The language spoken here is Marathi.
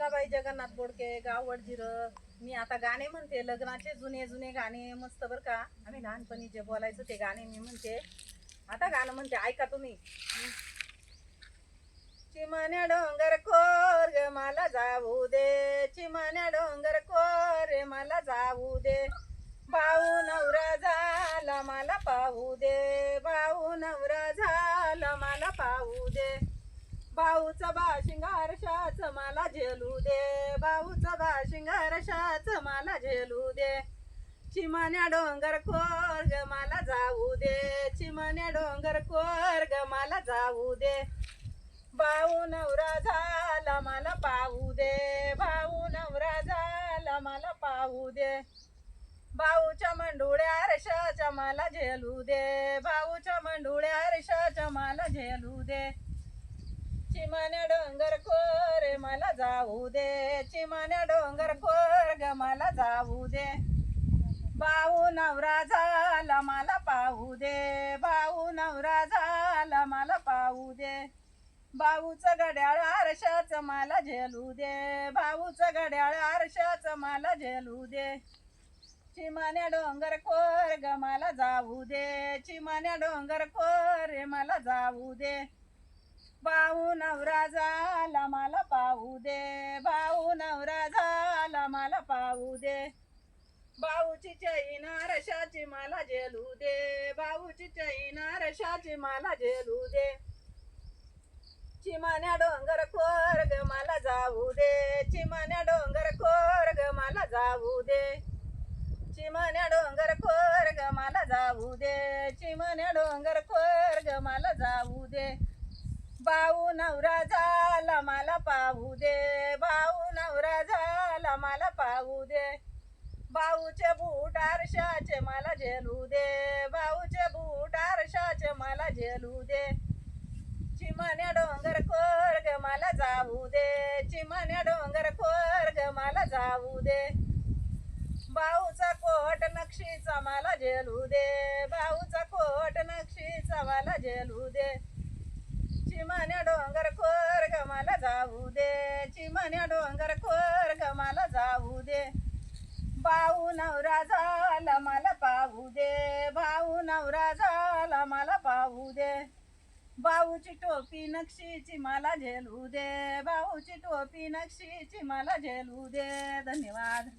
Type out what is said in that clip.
मीनाबाई जगन्नाथ बोडके, गाव वडझिर. मी आता गाणे म्हणते, लग्नाचे जुने जुने गाणे मस्त बर का. आम्ही लहानपणी जे बोलायचो ते गाणे मी म्हणते. आता गाणं म्हणते, ऐका तुम्ही. चिमण्या डोंगर कोर ग मला जाऊ दे, चिमण्या डोंगर कोर रे मला जाऊ दे. भाऊ नवरा झाला मला पाहू दे, भाऊ नवरा झाला मला पाहू दे. भाऊचा बा शिंगार शाच मला झेलू दे, भाऊचा बा शिंगार शाच मला झेलू दे. चिमण्या डोंगर कोर ग मला जाऊ दे, चिमण्या डोंगर कोर ग मला जाऊ दे. भाऊ नवरा झाला मला पाहू दे, भाऊ नवरा झाला मला पाहू दे. भाऊच्या मंडुळ्या रशाच्या मला झेलू दे, भाऊच्या मंडुळ्या रशाच्या मला झेलू दे. चिमण्या डोंगर कोर रे मला जाऊ दे, चिमण्या डोंगर कोर ग मला जाऊ दे. भाऊ नवरा झाला मला पाहू दे, भाऊ नवरा झाला मला पाहू दे. भाऊचं घड्याळ आरशाच मला झेलू दे, भाऊचं घड्याळ आरशाच मला झेलू दे. चिमण्या डोंगर कोर ग मला जाऊ दे, चिमण्या डोंगर कोर रे मला जाऊ दे. भाऊ नवरा झाला मला पाहू दे, भाऊ नवरा झाला मला पाहू दे. भाऊची चैन रशाची मला झेलू दे, भाऊची चैन रशाची मला झेलू दे. चिमण्या डोंगर कोर ग मला जाऊ दे, चिमण्या डोंगर कोर ग मला जाऊ दे. चिमण्या डोंगर कोर ग मला जाऊ दे, चिमण्या डोंगर कोर ग मला जाऊ दे. भाऊ नवरा झाला मला पाहू दे, भाऊ नवरा झाला मला पाहू दे. भाऊचे बूट आरशाचे मला झेलू दे, भाऊचे बूट आरशाचे मला झेलू दे. चिमण्या डोंगर कोर ग मला जाऊ दे, चिमण्या डोंगर कोर ग मला जाऊ दे. भाऊचा कोट नक्षीचा मला झेलू दे, भाऊचा कोट नक्षीचा मला झेलू दे. चिमण्या डोंगर कोर ग मला जाऊ दे, चिमण्या डोंगर कोर ग मला जाऊ दे. भाऊ नवरा झाला मला पाहू दे, भाऊ नवरा झाला मला पाहू दे. भाऊची टोपी नक्षीची मला झेलू दे, भाऊची टोपी नक्षीची मला झेलू दे. धन्यवाद.